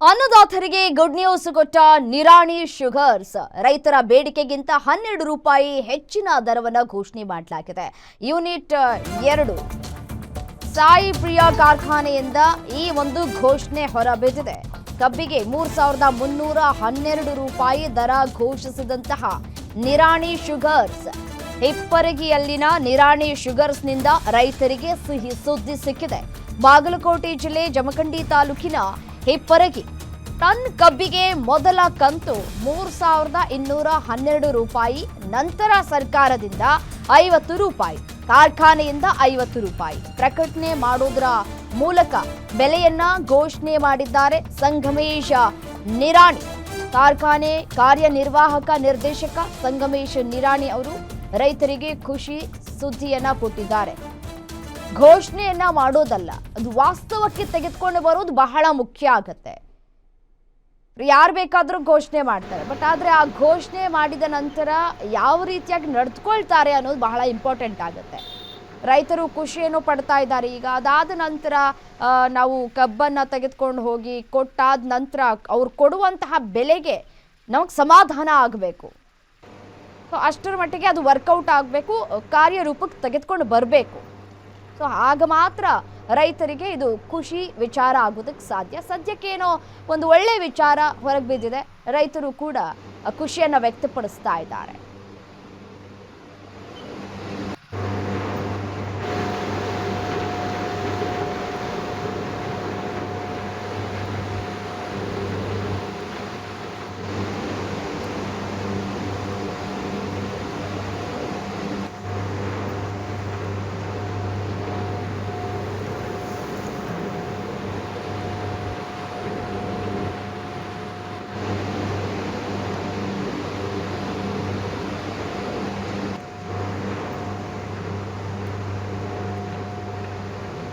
ಅನ್ನದಾತರಿಗೆ good news ಕೊಟ್ಟ Nirani sugars. ರೈತರ ಬೇಡಿಕೆಗಿಂತ 12 ರೂಪಾಯಿ ಹೆಚ್ಚಿನ ದರವನ್ನು ಘೋಷಣೆ ಮಾಡಲಾಗಿದೆ. ಯೂನಿಟ್ 2 ಸಾಯಿ ಪ್ರಿಯಾ ಕಾರ್ಖಾನೆಯಿಂದ ಈ ಒಂದು ಘೋಷಣೆ ಹೊರಬಿದ್ದಿದೆ. ಕಬ್ಬಿಗೆ 3312 ರೂಪಾಯಿ ದರ ಘೋಷಿಸಿದಂತಹ ನಿರಾಣಿ ಶುಗರ್ಸ್, ಹಿಪ್ಪರಗಿಯಲ್ಲಿನ ನಿರಾಣಿ ಶುಗರ್ಸ್ನಿಂದ ರೈತರಿಗೆ ಸಿಹಿ ಸುದ್ದಿ ಸಿಕ್ಕಿದೆ. ಬಾಗಲಕೋಟೆ ಜಿಲ್ಲೆ ಜಮಖಂಡಿ ತಾಲೂಕಿನ ಹಿಪ್ಪರಗಿ ಟನ್ ಕಬ್ಬಿಗೆ ಮೊದಲ ಕಂತು 3212 ರೂಪಾಯಿ, ನಂತರ ಸರ್ಕಾರದಿಂದ 50 ರೂಪಾಯಿ, ಕಾರ್ಖಾನೆಯಿಂದ 50 ರೂಪಾಯಿ ಪ್ರಕಟಣೆ ಮಾಡೋದರ ಮೂಲಕ ಬೆಲೆಯನ್ನ ಘೋಷಣೆ ಮಾಡಿದ್ದಾರೆ. ಸಂಗಮೇಶ ನಿರಾಣಿ ಕಾರ್ಖಾನೆ ಕಾರ್ಯನಿರ್ವಾಹಕ ನಿರ್ದೇಶಕ ಸಂಗಮೇಶ್ ನಿರಾಣಿ ಅವರು ರೈತರಿಗೆ ಖುಷಿ ಸುದ್ದಿಯನ್ನ ಕೊಟ್ಟಿದ್ದಾರೆ. ಘೋಷಣೆಯನ್ನ ಮಾಡೋದಲ್ಲ, ಅದು ವಾಸ್ತವಕ್ಕೆ ತೆಗೆದುಕೊಂಡು ಬರೋದು ಬಹಳ ಮುಖ್ಯ ಆಗತ್ತೆ. ಯಾರು ಬೇಕಾದರೂ ಘೋಷಣೆ ಮಾಡ್ತಾರೆ, ಬಟ್ ಆದರೆ ಆ ಘೋಷಣೆ ಮಾಡಿದ ನಂತರ ಯಾವ ರೀತಿಯಾಗಿ ನಡೆದುಕೊಳ್ತಾರೆ ಅನ್ನೋದು ಬಹಳ ಇಂಪಾರ್ಟೆಂಟ್ ಆಗುತ್ತೆ. ರೈತರು ಖುಷಿಯನ್ನು ಪಡ್ತಾ ಇದ್ದಾರೆ. ಈಗ ಅದಾದ ನಂತರ ನಾವು ಕಬ್ಬನ್ನು ತೆಗೆದುಕೊಂಡು ಹೋಗಿ ಕೊಟ್ಟಾದ ನಂತರ ಅವ್ರು ಕೊಡುವಂತಹ ಬೆಲೆಗೆ ನಮಗೆ ಸಮಾಧಾನ ಆಗಬೇಕು. ಸೊ ಅಷ್ಟರ ಮಟ್ಟಿಗೆ ಅದು ವರ್ಕೌಟ್ ಆಗಬೇಕು, ಕಾರ್ಯರೂಪಕ್ಕೆ ತೆಗೆದುಕೊಂಡು ಬರಬೇಕು. ಸೊ ಆಗ ಮಾತ್ರ ರೈತರಿಗೆ ಇದು ಖುಷಿ ವಿಚಾರ ಆಗೋದಕ್ಕೆ ಸಾಧ್ಯ. ಸದ್ಯಕ್ಕೇನೋ ಒಂದು ಒಳ್ಳೆ ವಿಚಾರ ಹೊರಗೆ ಬಿದ್ದಿದೆ. ರೈತರು ಕೂಡ ಖುಷಿಯನ್ನು ವ್ಯಕ್ತಪಡಿಸ್ತಾ ಇದ್ದಾರೆ.